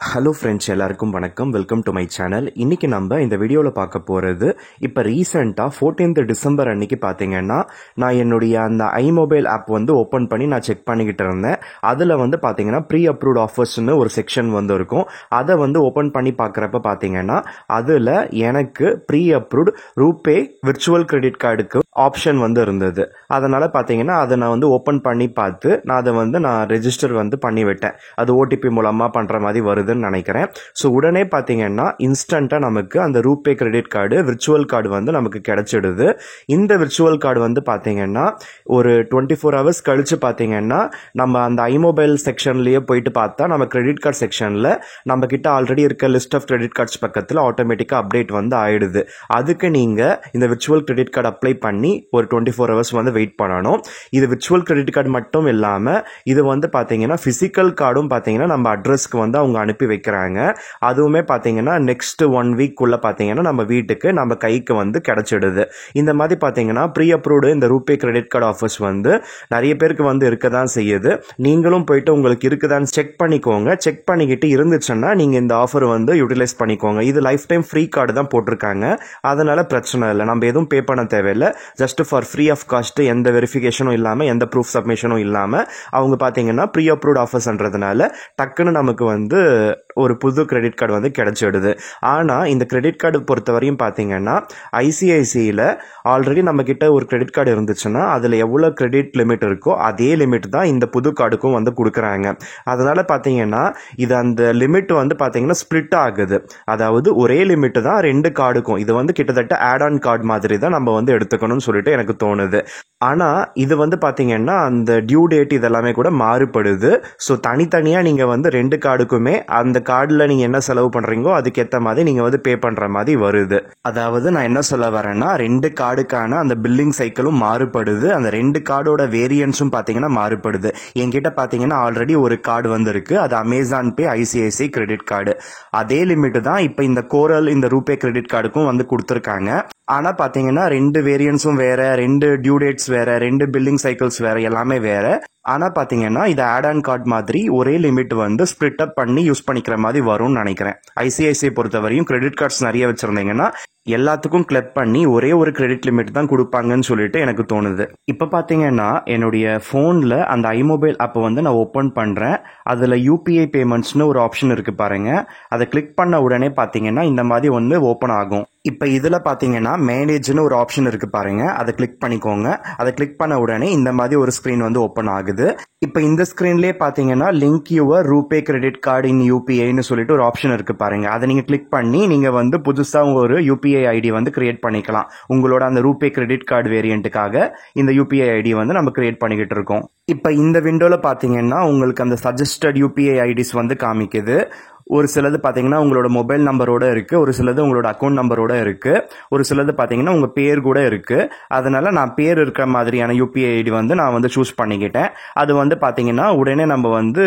Hello friends, எல்லாருக்கும் வணக்கம். Welcome to my channel. இன்னைக்கு நம்ம இந்த வீடியோவில் பார்க்க போகிறது, இப்போ ரீசெண்டாக 14th டிசம்பர் அன்னைக்கு பார்த்தீங்கன்னா நான் என்னுடைய அந்த ஐமொபைல் ஆப் வந்து ஓப்பன் பண்ணி நான் செக் பண்ணிக்கிட்டு இருந்தேன். அதில் வந்து பார்த்தீங்கன்னா ப்ரீ அப்ரூவ்ட் ஆஃபர்ஸ்னு ஒரு செக்ஷன் வந்து இருக்கும். அதை வந்து ஓப்பன் பண்ணி பார்க்குறப்ப பார்த்தீங்கன்னா அதில் எனக்கு pre approved RuPay virtual credit கார்டுக்கு ஆப்ஷன் வந்து இருந்தது. அதனால் பார்த்தீங்கன்னா அதை நான் வந்து ஓப்பன் பண்ணி பார்த்து நான் ரெஜிஸ்டர் வந்து பண்ணி விட்டேன். அது ஓடிபி மூலமாக பண்ணுற மாதிரி வருதுன்னு நினைக்கிறேன். ஸோ உடனே பார்த்தீங்கன்னா இன்ஸ்டண்ட்டாக நமக்கு அந்த RuPay credit card virtual card வந்து நமக்கு கிடைச்சிடுது. இந்த விர்ச்சுவல் கார்டு வந்து பார்த்தீங்கன்னா ஒரு 24 ஹவர்ஸ் கழிச்சு பார்த்தீங்கன்னா நம்ம அந்த ஐமொபைல் செக்ஷன்லேயே போயிட்டு பார்த்தா நம்ம கிரெடிட் கார்டு செக்ஷனில் நம்ம கிட்ட ஆல்ரெடி இருக்க லிஸ்ட் ஆஃப் கிரெடிட் கார்ட்ஸ் பக்கத்தில் ஆட்டோமேட்டிக்காக அப்டேட் வந்து ஆயிடுது. அதுக்கு நீங்கள் இந்த விர்ச்சுவல் கிரெடிட் கார்டு அப்ளை பண்ணி ஒரு 24 ஹவர்ஸ் வந்து வெயிட் பண்ணணும். இது விர்ச்சுவல் கிரெடிட் கார்டு மட்டும் இல்லாமல் இது வந்து பார்த்தீங்கன்னா ஃபிசிக்கல் கார்டும் பார்த்தீங்கன்னா நம்ம அட்ரஸ்க்கு வந்து அவங்க அனுப்பி வைக்கிறாங்க. அதுவுமே பார்த்தீங்கன்னா நெக்ஸ்ட் 1 வீக்குள்ள பார்த்தீங்கன்னா நம்ம வீட்டுக்கு நம்ம கைக்கு வந்து கிடைச்சிடுது. இந்த மாதிரி பார்த்தீங்கன்னா ப்ரீ அப்ரூவ்டு இந்த ரூபே கிரெடிட் கார்டு ஆஃபர்ஸ் வந்து நிறைய பேருக்கு வந்து இருக்க தான் செய்யுது. நீங்களும் போயிட்டு உங்களுக்கு இருக்குதான்னு செக் பண்ணிக்கோங்க. செக் பண்ணிக்கிட்டு இருந்துச்சுன்னா நீங்கள் இந்த ஆஃபர் வந்து யூட்டிலைஸ் பண்ணிக்கோங்க. இது லைஃப் டைம் ஃப்ரீ கார்டு தான் போட்டிருக்காங்க. அதனால பிரச்சனை இல்லை, நம்ம எதுவும் பே பண்ண தேவையில்லை. Just for free of cost, எந்த வெரிஃபிகேஷனும் இல்லாமல் எந்த ப்ரூஃப் சப்மிஷனும் இல்லாமல் அவங்க பார்த்தீங்கன்னா ப்ரீ அப்ரூவ்ட் ஆஃபர்ஸ்ன்றதுனால டக்குன்னு நமக்கு வந்து ஒரு புது கிரெடிட் கார்டு வந்து கிடைச்சிடுது. ஆனால் இந்த கிரெடிட் கார்டு பொறுத்தவரையும் பார்த்தீங்கன்னா ஐசிஐசியில் ஆல்ரெடி நம்ம கிட்ட ஒரு கிரெடிட் கார்டு இருந்துச்சுன்னா அதில் எவ்வளோ கிரெடிட் லிமிட் இருக்கோ அதே லிமிட் தான் இந்த புது கார்டுக்கும் வந்து கொடுக்குறாங்க. அதனால பார்த்தீங்கன்னா இது அந்த லிமிட் வந்து பார்த்தீங்கன்னா ஸ்ப்ளிட் ஆகுது. அதாவது ஒரே லிமிட் தான் 2 கார்டுக்கும். இது வந்து கிட்டத்தட்ட ஆட் ஆன் கார்டு மாதிரி தான் நம்ம வந்து எடுத்துக்கணும்னு சொல்லிட்டு எனக்கு தோணுது. ஆனால் இது வந்து பார்த்தீங்கன்னா அந்த டியூ டேட் இதெல்லாமே கூட மாறுபடுது. ஸோ தனித்தனியாக நீங்கள் வந்து 2 கார்டுக்குமே அந்த கார்டில் நீங்கள் என்ன செலவு பண்ணுறீங்களோ அதுக்கேற்ற மாதிரி நீங்கள் வந்து பே பண்ணுற மாதிரி வருது. அதாவது நான் என்ன சொல்ல வரேன்னா 2 கார்டுக்கான அந்த பில்லிங் சைக்கிளும் மாறுபடுது. அந்த 2 கார்டோட வேரியன்ஸும் பார்த்தீங்கன்னா மாறுபடுது. என்கிட்ட பார்த்தீங்கன்னா ஆல்ரெடி ஒரு கார்டு வந்துருக்கு. அது அமேசான் பே ஐசிஐசிஐ கிரெடிட் கார்டு. அதே லிமிட் தான் இப்போ இந்த கோரல் இந்த ரூபே கிரெடிட் கார்டுக்கும் வந்து கொடுத்துருக்காங்க. ஆனால் பார்த்தீங்கன்னா 2 வேரியன்ஸும் வேற, 2 டியூ டேட்ஸ் வேற, 2 பில்லிங் சைக்கிள்ஸ் வேற, எல்லாமே வேற. ஆனால் பார்த்தீங்கன்னா இது ஆட் ஆன் கார்டு மாதிரி ஒரே லிமிட் வந்து ஸ்ப்ளிட் அப் பண்ணி யூஸ் பண்ணிக்கிற மாதிரி வரும்னு நினைக்கிறேன். ஐசிஐசிஐ பொறுத்தவரையும் கிரெடிட் கார்ட்ஸ் நிறைய வச்சிருந்தீங்கன்னா எல்லாத்துக்கும் கிளப் பண்ணி ஒரே ஒரு கிரெடிட் லிமிட் தான் கொடுப்பாங்கன்னு சொல்லிட்டு எனக்கு தோணுது. இப்போ பார்த்தீங்கன்னா என்னுடைய ஃபோனில் அந்த ஐமொபைல் ஆப்பை வந்து நான் ஓப்பன் பண்ணுறேன். அதில் யூபிஐ பேமெண்ட்ஸ்னு ஒரு ஆப்ஷன் இருக்குது பாருங்க. அதை கிளிக் பண்ண உடனே பார்த்தீங்கன்னா இந்த மாதிரி ஒன்று ஓப்பன் ஆகும். இப்போ இதில் பார்த்தீங்கன்னா மேனேஜ்னு ஒரு ஆப்ஷன் இருக்குது பாருங்க. அதை கிளிக் பண்ணிக்கோங்க. அதை கிளிக் பண்ண உடனே இந்த மாதிரி ஒரு ஸ்க்ரீன் வந்து ஓப்பன் ஆகுது. இப்போ இந்த ஸ்க்ரீன்லேயே பார்த்தீங்கன்னா link your RuPay credit card in யூபிஐன்னு சொல்லிட்டு ஒரு ஆப்ஷன் இருக்குது பாருங்க. அதை நீங்கள் கிளிக் பண்ணி நீங்கள் வந்து புதுசாக ஒரு யூபிஐ ஐடி வந்து கிரியேட் பண்ணிக்கலாம். உங்களோட அந்த ரூபே கிரெடிட் கார்டு வேரியண்ட்டுக்காக இந்த யூபிஐ ஐடி வந்து நம்ம கிரியேட் பண்ணிக்கிட்டு இருக்கோம். இப்போ இந்த விண்டோவில் பார்த்தீங்கன்னா உங்களுக்கு அந்த சஜஸ்டட் யூபிஐ ஐடிஸ் வந்து காமிக்குது. ஒரு சிலது பார்த்தீங்கன்னா உங்களோட மொபைல் நம்பரோட இருக்குது, ஒரு சிலது உங்களோட அக்கௌண்ட் நம்பரோட இருக்குது, ஒரு சிலது பார்த்தீங்கன்னா உங்கள் பேர் கூட இருக்குது. அதனால நான் பேர் இருக்கிற மாதிரியான யூபிஐ ஐடி வந்து நான் வந்து சூஸ் பண்ணிக்கிட்டேன். அது வந்து பார்த்தீங்கன்னா உடனே நம்ம வந்து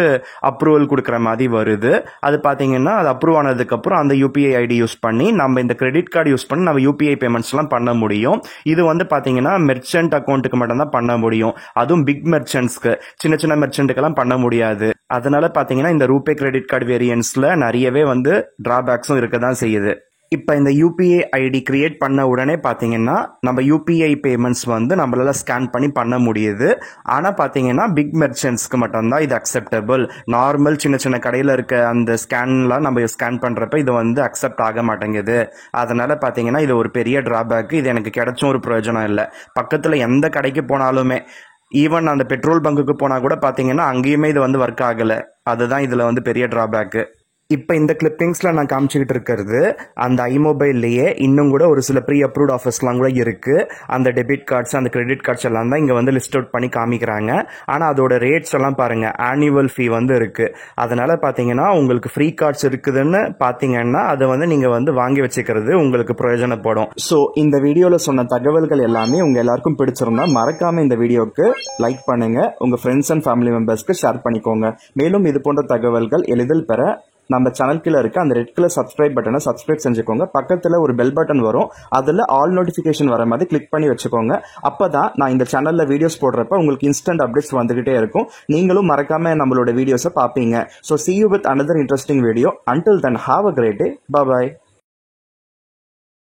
அப்ரூவல் கொடுக்குற மாதிரி வருது. அது பார்த்தீங்கன்னா அது அப்ரூவ் ஆனதுக்கப்புறம் அந்த யூபிஐ ஐடி யூஸ் பண்ணி நம்ம இந்த கிரெடிட் கார்டு யூஸ் பண்ணி நம்ம யூபிஐ பேமெண்ட்ஸ்லாம் பண்ண முடியும். இது வந்து பார்த்தீங்கன்னா மெர்ச்சன்ட் அக்கௌண்ட்டுக்கு மட்டும்தான் பண்ண முடியும். அதுவும் பிக் மெர்ச்சன்ட்ஸ்க்கு, சின்ன சின்ன மெர்ச்சன்ட்டுக்கெல்லாம் பண்ண முடியாது. அதனால பார்த்தீங்கன்னா இந்த ரூபே கிரெடிட் கார்டு வேரியன்ட்ஸில் நிறையவே வந்து டிராபேக்ஸும் இருக்க தான் செய்யுது. இப்போ இந்த யூபிஐ ஐடி கிரியேட் பண்ண உடனே பார்த்தீங்கன்னா நம்ம யூபிஐ பேமெண்ட்ஸ் வந்து நம்மளால ஸ்கேன் பண்ணி பண்ண முடியுது. ஆனால் பார்த்தீங்கன்னா பிக் மெர்ச்சன்ட்ஸ்க்கு மட்டும்தான் இது அக்செப்டபிள். நார்மல் சின்ன சின்ன கடையில் இருக்க அந்த ஸ்கேன்லாம் நம்ம ஸ்கேன் பண்ணுறப்ப இது வந்து அக்செப்ட் ஆக மாட்டேங்குது. அதனால பார்த்தீங்கன்னா இது ஒரு பெரிய டிராபேக். இது எனக்கு கிடைச்சும் ஒரு பிரயோஜனம் இல்லை. பக்கத்தில் எந்த கடைக்கு போனாலுமே, ஈவன் அந்த பெட்ரோல் பங்குக்கு போனால் கூட பார்த்தீங்கன்னா அங்கேயுமே இது வந்து ஒர்க் ஆகலை. அதுதான் இதில் வந்து பெரிய டிராபேக்கு. இப்போ இந்த கிளிப்பிங்ஸில் நான் காமிச்சிக்கிட்டு இருக்கிறது அந்த ஐமொபைல்லையே இன்னும் கூட ஒரு சில ப்ரீ அப்ரூவ்ட் ஆஃபர்ஸ்லாம் கூட இருக்குது. அந்த டெபிட் கார்ட்ஸ், அந்த கிரெடிட் கார்ட்ஸ் எல்லாம் தான் இங்கே வந்து லிஸ்ட் அவுட் பண்ணி காமிக்கிறாங்க. ஆனால் அதோட ரேட்ஸ் எல்லாம் பாருங்கள், ஆனுவல் ஃபீ வந்து இருக்குது. அதனால் பார்த்தீங்கன்னா உங்களுக்கு ஃப்ரீ கார்ட்ஸ் இருக்குதுன்னு பார்த்தீங்கன்னா அதை வந்து நீங்கள் வந்து வாங்கி வச்சுக்கிறது உங்களுக்கு பிரயோஜனப்படும். ஸோ இந்த வீடியோவில் சொன்ன தகவல்கள் எல்லாமே உங்கள் எல்லாருக்கும் பிடிச்சிருந்தா மறக்காமல் இந்த வீடியோக்கு லைக் பண்ணுங்கள். உங்கள் ஃப்ரெண்ட்ஸ் அண்ட் ஃபேமிலி மெம்பர்ஸ்க்கு ஷேர் பண்ணிக்கோங்க. மேலும் இது போன்ற தகவல்கள் எளிதில் பெற நம்ம சேனல் கீழே இருக்க அந்த ரெட் கலர் சப்ஸ்கிரைப் பட்டனை சப்ஸ்கிரைப் செஞ்சுக்கோங்க. பக்கத்தில் ஒரு பெல் பட்டன் வரும், அதில் ஆல் நோட்டிஃபிகேஷன் வர மாதிரி கிளிக் பண்ணி வச்சுக்கோங்க. அப்போ தான் நான் இந்த சேனலில் வீடியோஸ் போடுறப்ப உங்களுக்கு இன்ஸ்டன்ட் அப்டேட்ஸ் வந்துகிட்டே இருக்கும். நீங்களும் மறக்காம நம்மளோட வீடியோஸை பார்ப்பீங்க. So see you with another interesting video. Until then, have a great day. Bye bye.